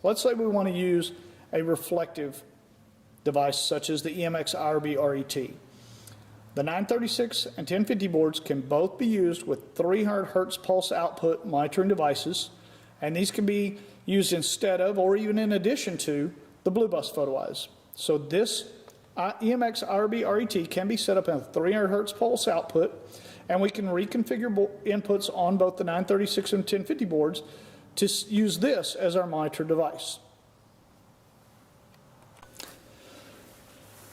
Let's say we want to use a reflective device such as the EMX IRB-RET. The 936 and 1050 boards can both be used with 300 Hertz pulse output monitoring devices, and these can be used instead of or even in addition to the BlueBUS photo eyes. So this EMX IRB-RET can be set up in a 300 Hertz pulse output, and we can reconfigure inputs on both the 936 and 1050 boards to use this as our monitor device.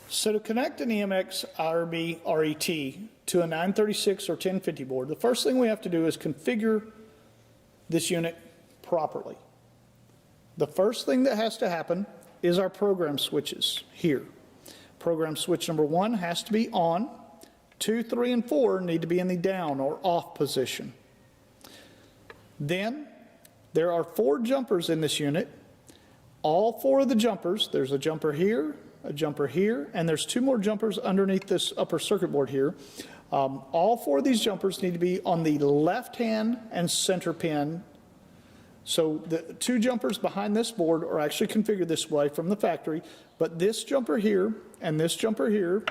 So to connect an EMX IRB-RET to a 936 or 1050 board, the first thing we have to do is configure this unit properly. The first thing that has to happen is our program switches here. Program switch number 1 has to be on. 2, 3, and 4 need to be in the down or off position. Then there are 4 jumpers in this unit. All 4 of the jumpers, there's a jumper here, and there's 2 more jumpers underneath this upper circuit board here. All 4 of these jumpers need to be on the left hand and center pin. So the 2 jumpers behind this board are actually configured this way from the factory, but this jumper here and this jumper here,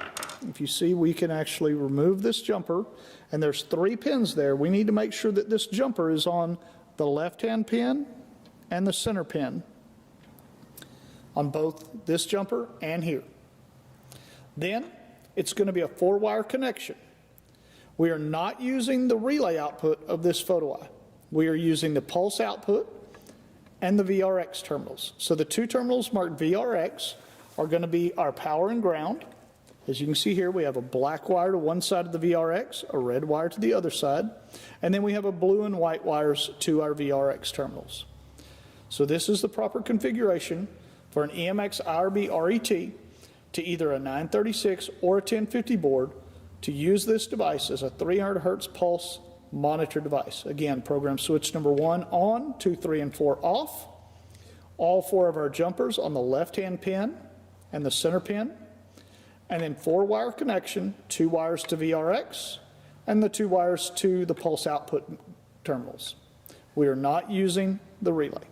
if you see, we can actually remove this jumper, and there's 3 pins there. We need to make sure that this jumper is on the left hand pin and the center pin on both this jumper and here. Then it's going to be a 4-wire connection. We are not using the relay output of this photo eye. We are using the pulse output and the VRX terminals. So the 2 terminals marked VRX are going to be our power and ground. As you can see here, we have a black wire to one side of the VRX, a red wire to the other side, and then we have a blue and white wires to our VRX terminals. So this is the proper configuration for an EMX IRB-RET to either a 936 or a 1050 board to use this device as a 300 Hertz pulse monitor device. Again, program switch number 1 on, 2, 3, and 4 off. All 4 of our jumpers on the left-hand pin and the center pin. And then 4-wire connection, 2 wires to VRX, and the 2 wires to the pulse output terminals. We are not using the relay.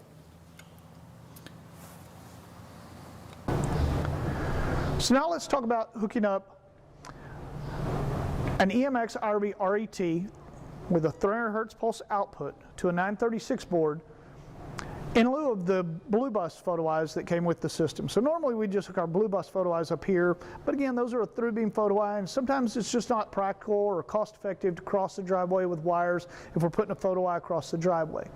So now let's talk about hooking up an EMX IRB-RET with a 300 Hertz pulse output to a 936 board in lieu of the BlueBUS photo eyes that came with the system. So normally we just hook our BlueBUS photo eyes up here, but again, those are a through beam photo eye, and sometimes it's just not practical or cost effective to cross the driveway with wires if we're putting a photo eye across the driveway.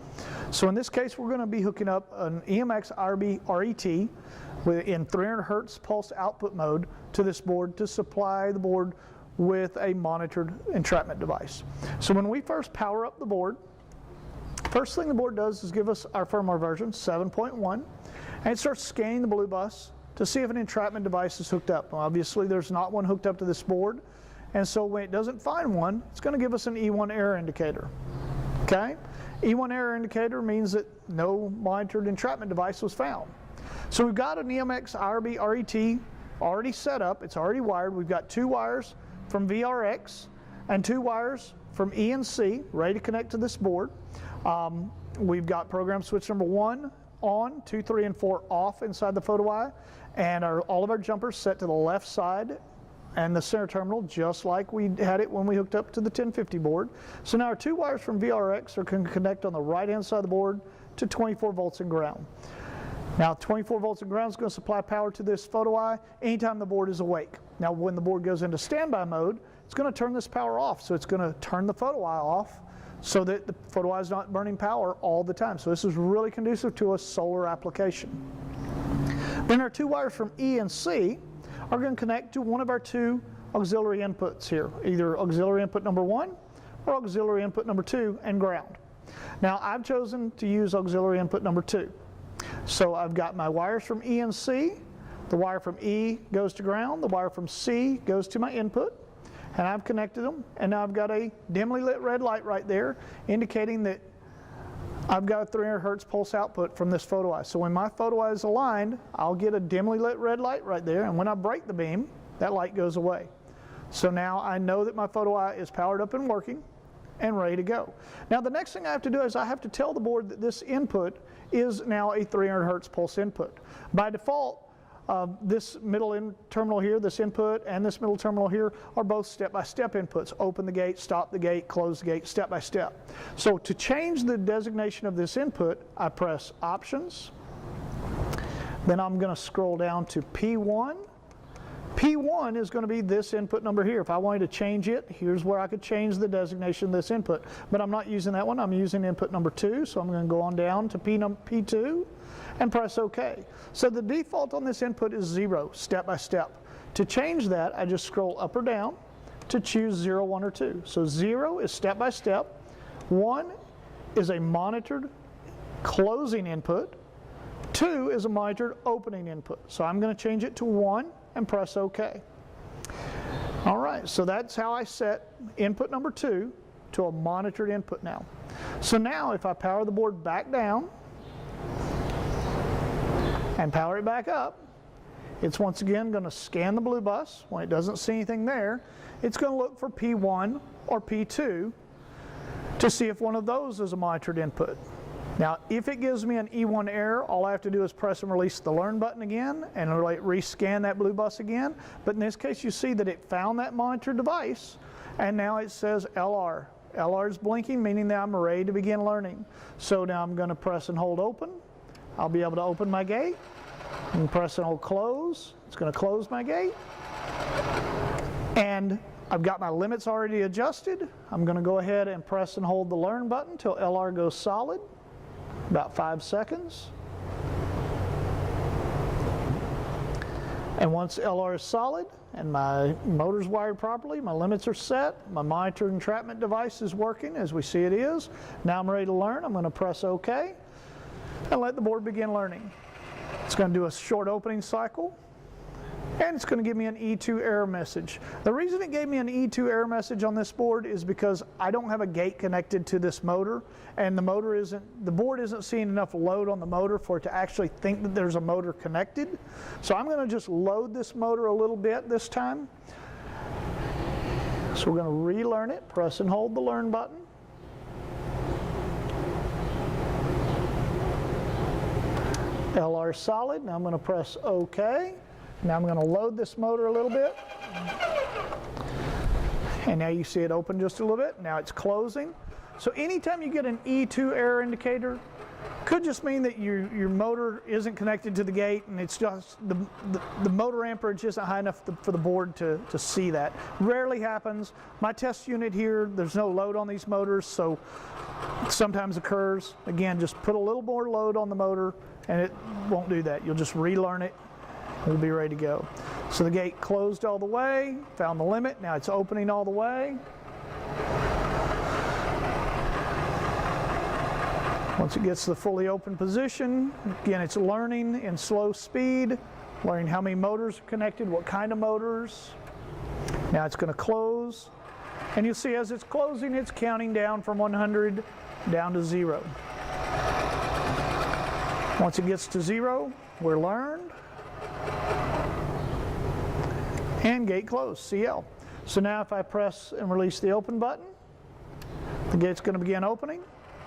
So in this case, we're going to be hooking up an EMX IRB-RET in 300 Hertz pulse output mode to this board to supply the board with a monitored entrapment device. So when we first power up the board, first thing the board does is give us our firmware version 7.1, and it starts scanning the BlueBUS to see if an entrapment device is hooked up. Well, obviously there's not one hooked up to this board, and so when it doesn't find one, it's going to give us an E1 error indicator. Okay? E1 error indicator means that no monitored entrapment device was found. So we've got an EMX IRB-RET already set up, it's already wired. We've got 2 wires from VRX and 2 wires from ENC ready to connect to this board. We've got program switch number 1 on, 2, 3, and 4 off inside the photo eye, and all of our jumpers set to the left side and the center terminal just like we had it when we hooked up to the 1050 board. So now our 2 wires from VRX are going to connect on the right hand side of the board to 24 volts and ground. Now 24 volts and ground is going to supply power to this photo eye anytime the board is awake. Now when the board goes into standby mode, it's going to turn this power off. So it's going to turn the photo eye off so that the photo eye is not burning power all the time. So this is really conducive to a solar application. Then our 2 wires from ENC are going to connect to one of our 2 auxiliary inputs here, either auxiliary input number 1 or auxiliary input number 2 and ground. Now I've chosen to use auxiliary input number 2. So I've got my wires from ENC, the wire from E goes to ground, the wire from C goes to my input, and I've connected them, and now I've got a dimly lit red light right there indicating that I've got a 300 Hertz pulse output from this photo eye. So when my photo eye is aligned, I'll get a dimly lit red light right there, and when I break the beam, that light goes away. So now I know that my photo eye is powered up and working. and ready to go. Now the next thing I have to do is I have to tell the board that this input is now a 300 hertz pulse input. By default, this middle terminal here, this input, and this middle terminal here are both step-by-step inputs. Open the gate, stop the gate, close the gate, step by step. So to change the designation of this input, I press Options. Then I'm going to scroll down to P1. P1 is going to be this input number here. If I wanted to change it, here's where I could change the designation of this input. But I'm not using that one. I'm using input number 2. So I'm going to go on down to P2 and press OK. So the default on this input is 0, step by step. To change that, I just scroll up or down to choose 0, 1, or 2. So 0 is step by step. 1 is a monitored closing input. 2 is a monitored opening input. So I'm going to change it to 1 and press OK. All right, so that's how I set input number 2 to a monitored input now. So now if I power the board back down and power it back up, it's once again going to scan the BlueBUS. When it doesn't see anything there, it's going to look for P1 or P2 to see if one of those is a monitored input. Now, if it gives me an E1 error, all I have to do is press and release the Learn button again, and it'll rescan that BlueBUS again. But in this case, you see that it found that monitor device, and now it says LR. LR is blinking, meaning that I'm ready to begin learning. So now I'm going to press and hold open. I'll be able to open my gate, and press and hold close. It's going to close my gate. And I've got my limits already adjusted. I'm going to go ahead and press and hold the Learn button until LR goes solid. About 5 seconds. And once LR is solid and my motor's wired properly, my limits are set, my monitor entrapment device is working as we see it is. Now I'm ready to learn. I'm going to press OK and let the board begin learning. It's going to do a short opening cycle, and it's going to give me an E2 error message. The reason it gave me an E2 error message on this board is because I don't have a gate connected to this motor, and the board isn't seeing enough load on the motor for it to actually think that there's a motor connected. So I'm going to just load this motor a little bit this time. So we're going to relearn it. Press and hold the Learn button. LR solid. Now I'm going to press OK. Now I'm going to load this motor a little bit. And now you see it open just a little bit. Now it's closing. So anytime you get an E2 error indicator, could just mean that your motor isn't connected to the gate, and it's just the motor amperage isn't high enough for the board to see that. Rarely happens. My test unit here, there's no load on these motors, so it sometimes occurs. Again, just put a little more load on the motor and it won't do that. You'll just relearn it. We'll be ready to go. So the gate closed all the way, found the limit, now it's opening all the way. Once it gets to the fully open position, again it's learning in slow speed, learning how many motors are connected, what kind of motors. Now it's going to close, and you'll see as it's closing it's counting down from 100 down to 0. Once it gets to 0, we're learned. And gate closed, CL. So now if I press and release the open button, the gate's going to begin opening.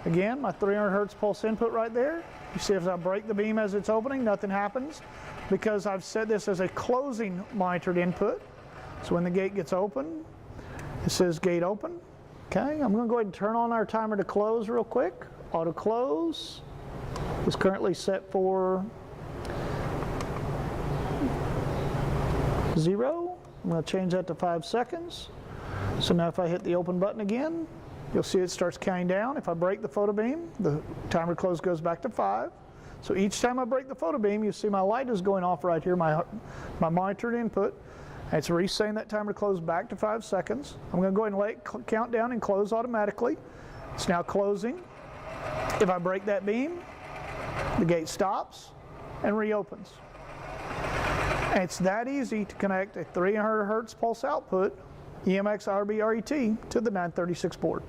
Again, my 300 hertz pulse input right there. You see if I break the beam as it's opening, nothing happens because I've set this as a closing monitored input. So when the gate gets open, it says gate open. Okay, I'm going to go ahead and turn on our timer to close real quick. Auto close is currently set for 0. I'm going to change that to 5 seconds. So now if I hit the open button again, you'll see it starts counting down. If I break the photo beam, the timer close goes back to 5. So each time I break the photo beam, you see my light is going off right here, my monitored input. And it's resetting that timer to close back to 5 seconds. I'm going to go ahead and let it count down and close automatically. It's now closing. If I break that beam, the gate stops and reopens. And it's that easy to connect a 300 hertz pulse output EMX IRB-RET to the 936 board.